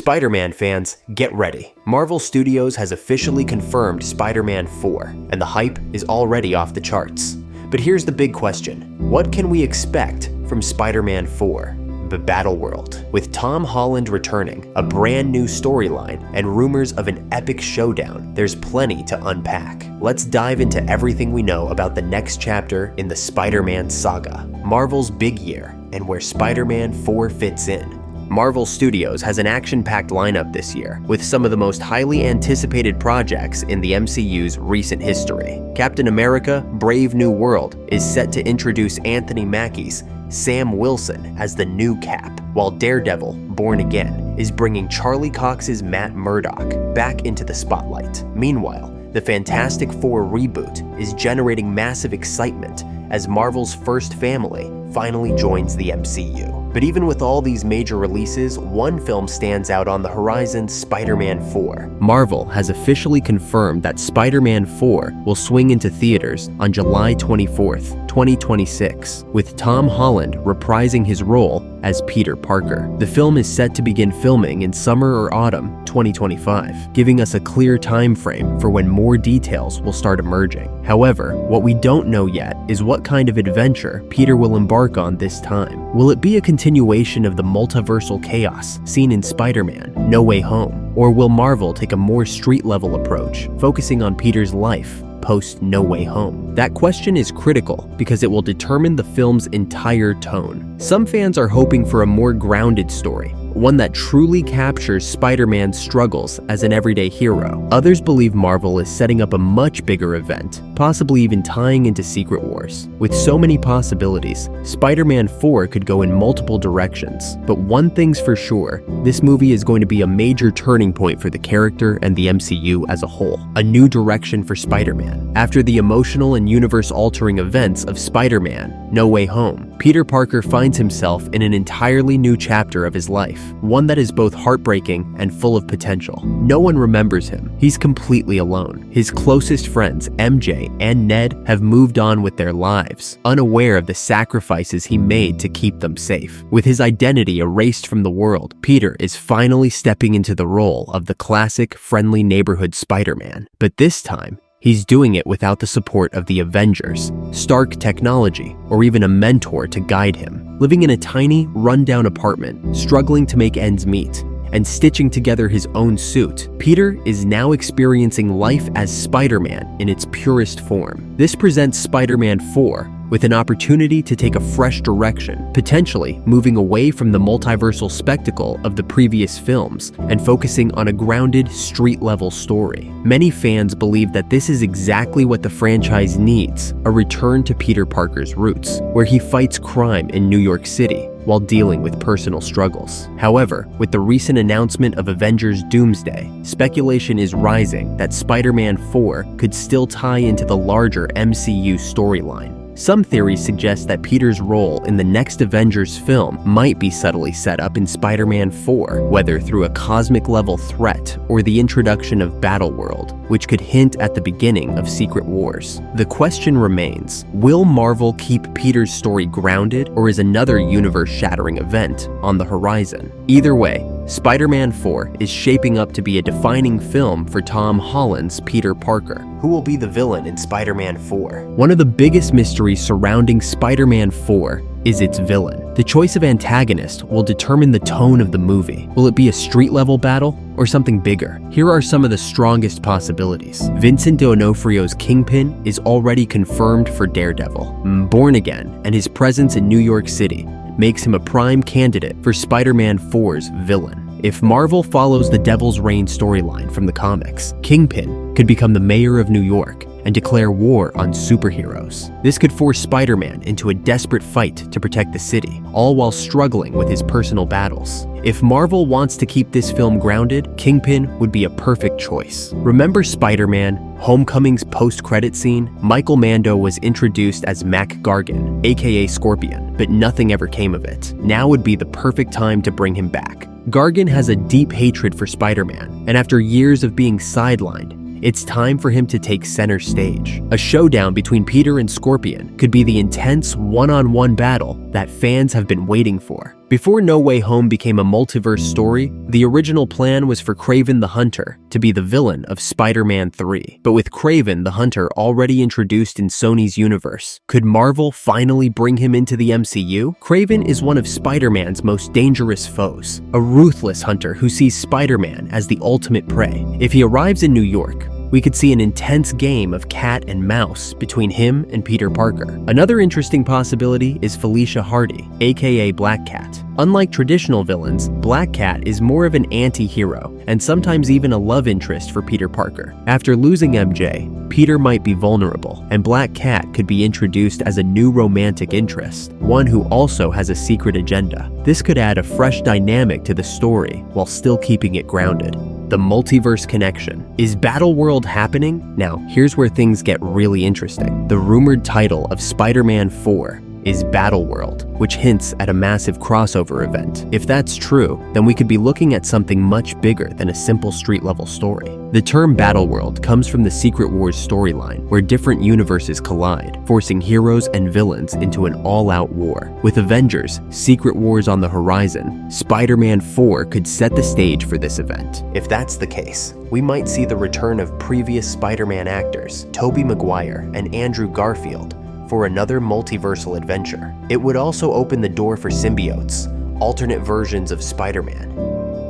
Spider-Man fans, get ready. Marvel Studios has officially confirmed Spider-Man 4, and the hype is already off the charts. But here's the big question. What can we expect from Spider-Man 4? Battleworld. With Tom Holland returning, a brand new storyline, and rumors of an epic showdown, there's plenty to unpack. Let's dive into everything we know about the next chapter in the Spider-Man saga, Marvel's big year, and where Spider-Man 4 fits in. Marvel Studios has an action-packed lineup this year, with some of the most highly anticipated projects in the MCU's recent history. Captain America: Brave New World is set to introduce Anthony Mackie's Sam Wilson as the new Cap, while Daredevil: Born Again is bringing Charlie Cox's Matt Murdock back into the spotlight. Meanwhile, the Fantastic Four reboot is generating massive excitement as Marvel's first family finally joins the MCU. But even with all these major releases, one film stands out on the horizon: Spider-Man 4. Marvel has officially confirmed that Spider-Man 4 will swing into theaters on July 24th, 2026, with Tom Holland reprising his role as Peter Parker. The film is set to begin filming in summer or autumn 2025, giving us a clear time frame for when more details will start emerging. However, what we don't know yet is what kind of adventure Peter will embark on this time. Will it be a continuation of the multiversal chaos seen in Spider-Man: No Way Home, or will Marvel take a more street-level approach, focusing on Peter's life post No Way Home? That question is critical because it will determine the film's entire tone. Some fans are hoping for a more grounded story, one that truly captures Spider-Man's struggles as an everyday hero. Others believe Marvel is setting up a much bigger event, possibly even tying into Secret Wars. With so many possibilities, Spider-Man 4 could go in multiple directions. But one thing's for sure, this movie is going to be a major turning point for the character and the MCU as a whole. A new direction for Spider-Man. After the emotional and universe-altering events of Spider-Man: No Way Home, Peter Parker finds himself in an entirely new chapter of his life, one that is both heartbreaking and full of potential. No one remembers him. He's completely alone. His closest friends, MJ and Ned, have moved on with their lives, unaware of the sacrifices he made to keep them safe. With his identity erased from the world, Peter is finally stepping into the role of the classic friendly neighborhood Spider-Man. But this time, he's doing it without the support of the Avengers, Stark technology, or even a mentor to guide him. Living in a tiny, run-down apartment, struggling to make ends meet, and stitching together his own suit, Peter is now experiencing life as Spider-Man in its purest form. This presents Spider-Man 4 with an opportunity to take a fresh direction, potentially moving away from the multiversal spectacle of the previous films and focusing on a grounded, street-level story. Many fans believe that this is exactly what the franchise needs: a return to Peter Parker's roots, where he fights crime in New York City while dealing with personal struggles. However, with the recent announcement of Avengers: Doomsday, speculation is rising that Spider-Man 4 could still tie into the larger MCU storyline. Some theories suggest that Peter's role in the next Avengers film might be subtly set up in Spider-Man 4, whether through a cosmic-level threat or the introduction of Battleworld, which could hint at the beginning of Secret Wars. The question remains, will Marvel keep Peter's story grounded, or is another universe-shattering event on the horizon? Either way, Spider-Man 4 is shaping up to be a defining film for Tom Holland's Peter Parker. Who will be the villain in Spider-Man 4? One of the biggest mysteries surrounding Spider-Man 4 is its villain. The choice of antagonist will determine the tone of the movie. Will it be a street-level battle or something bigger? Here are some of the strongest possibilities. Vincent D'Onofrio's Kingpin is already confirmed for Daredevil. Born Again and his presence in New York City makes him a prime candidate for Spider-Man 4's villain. If Marvel follows the Devil's Reign storyline from the comics, Kingpin could become the mayor of New York and declare war on superheroes. This could force Spider-Man into a desperate fight to protect the city, all while struggling with his personal battles. If Marvel wants to keep this film grounded, Kingpin would be a perfect choice. Remember Spider-Man: Homecoming's post-credit scene? Michael Mando was introduced as Mac Gargan, aka Scorpion, but nothing ever came of it. Now would be the perfect time to bring him back. Gargan has a deep hatred for Spider-Man, and after years of being sidelined, it's time for him to take center stage. A showdown between Peter and Scorpion could be the intense one-on-one battle that that fans have been waiting for. Before No Way Home became a multiverse story, the original plan was for Kraven the Hunter to be the villain of Spider-Man 3. But with Kraven the Hunter already introduced in Sony's universe, could Marvel finally bring him into the MCU? Kraven is one of Spider-Man's most dangerous foes, a ruthless hunter who sees Spider-Man as the ultimate prey. If he arrives in New York, we could see an intense game of cat and mouse between him and Peter Parker. Another interesting possibility is Felicia Hardy, aka Black Cat. Unlike traditional villains, Black Cat is more of an anti-hero and sometimes even a love interest for Peter Parker. After losing MJ, Peter might be vulnerable, and Black Cat could be introduced as a new romantic interest, one who also has a secret agenda. This could add a fresh dynamic to the story while still keeping it grounded. The multiverse connection. Is Battleworld happening? Now, here's where things get really interesting. The rumored title of Spider-Man 4 is Battleworld, which hints at a massive crossover event. If that's true, then we could be looking at something much bigger than a simple street-level story. The term Battleworld comes from the Secret Wars storyline, where different universes collide, forcing heroes and villains into an all-out war. With Avengers, Secret Wars on the horizon, Spider-Man 4 could set the stage for this event. If that's the case, we might see the return of previous Spider-Man actors, Tobey Maguire and Andrew Garfield, for another multiversal adventure. It would also open the door for symbiotes, alternate versions of Spider-Man,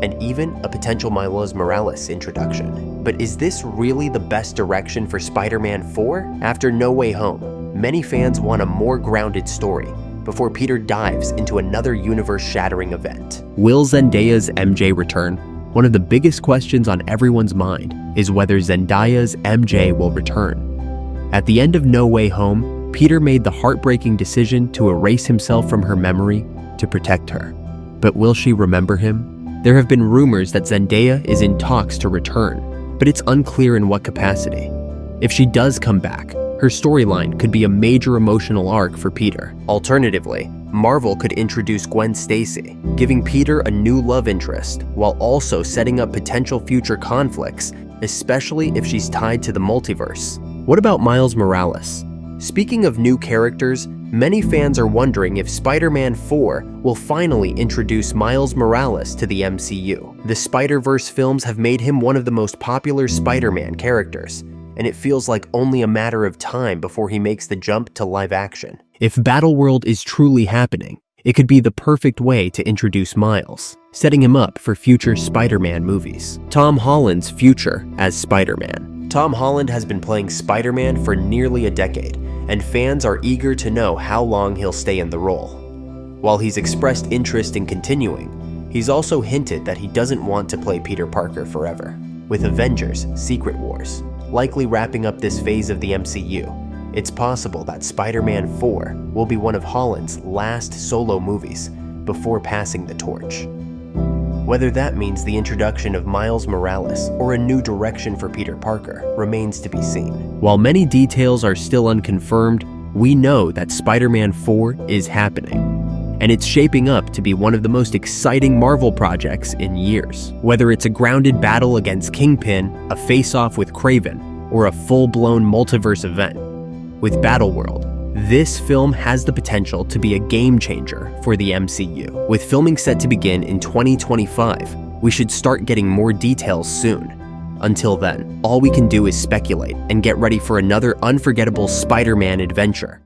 and even a potential Miles Morales introduction. But is this really the best direction for Spider-Man 4? After No Way Home, many fans want a more grounded story before Peter dives into another universe-shattering event. Will Zendaya's MJ return? One of the biggest questions on everyone's mind is whether Zendaya's MJ will return. At the end of No Way Home, Peter made the heartbreaking decision to erase himself from her memory to protect her. But will she remember him? There have been rumors that Zendaya is in talks to return, but it's unclear in what capacity. If she does come back, her storyline could be a major emotional arc for Peter. Alternatively, Marvel could introduce Gwen Stacy, giving Peter a new love interest, while also setting up potential future conflicts, especially if she's tied to the multiverse. What about Miles Morales? Speaking of new characters, many fans are wondering if Spider-Man 4 will finally introduce Miles Morales to the MCU. The Spider-Verse films have made him one of the most popular Spider-Man characters, and it feels like only a matter of time before he makes the jump to live action. If Battleworld is truly happening, it could be the perfect way to introduce Miles, setting him up for future Spider-Man movies. Tom Holland's future as Spider-Man. Tom Holland has been playing Spider-Man for nearly a decade, and fans are eager to know how long he'll stay in the role. While he's expressed interest in continuing, he's also hinted that he doesn't want to play Peter Parker forever. With Avengers: Secret Wars likely wrapping up this phase of the MCU, it's possible that Spider-Man 4 will be one of Holland's last solo movies before passing the torch. Whether that means the introduction of Miles Morales or a new direction for Peter Parker remains to be seen. While many details are still unconfirmed, we know that Spider-Man 4 is happening, and it's shaping up to be one of the most exciting Marvel projects in years. Whether it's a grounded battle against Kingpin, a face-off with Kraven, or a full-blown multiverse event, with Battleworld, this film has the potential to be a game changer for the MCU. With filming set to begin in 2025, we should start getting more details soon. Until then, all we can do is speculate and get ready for another unforgettable Spider-Man adventure.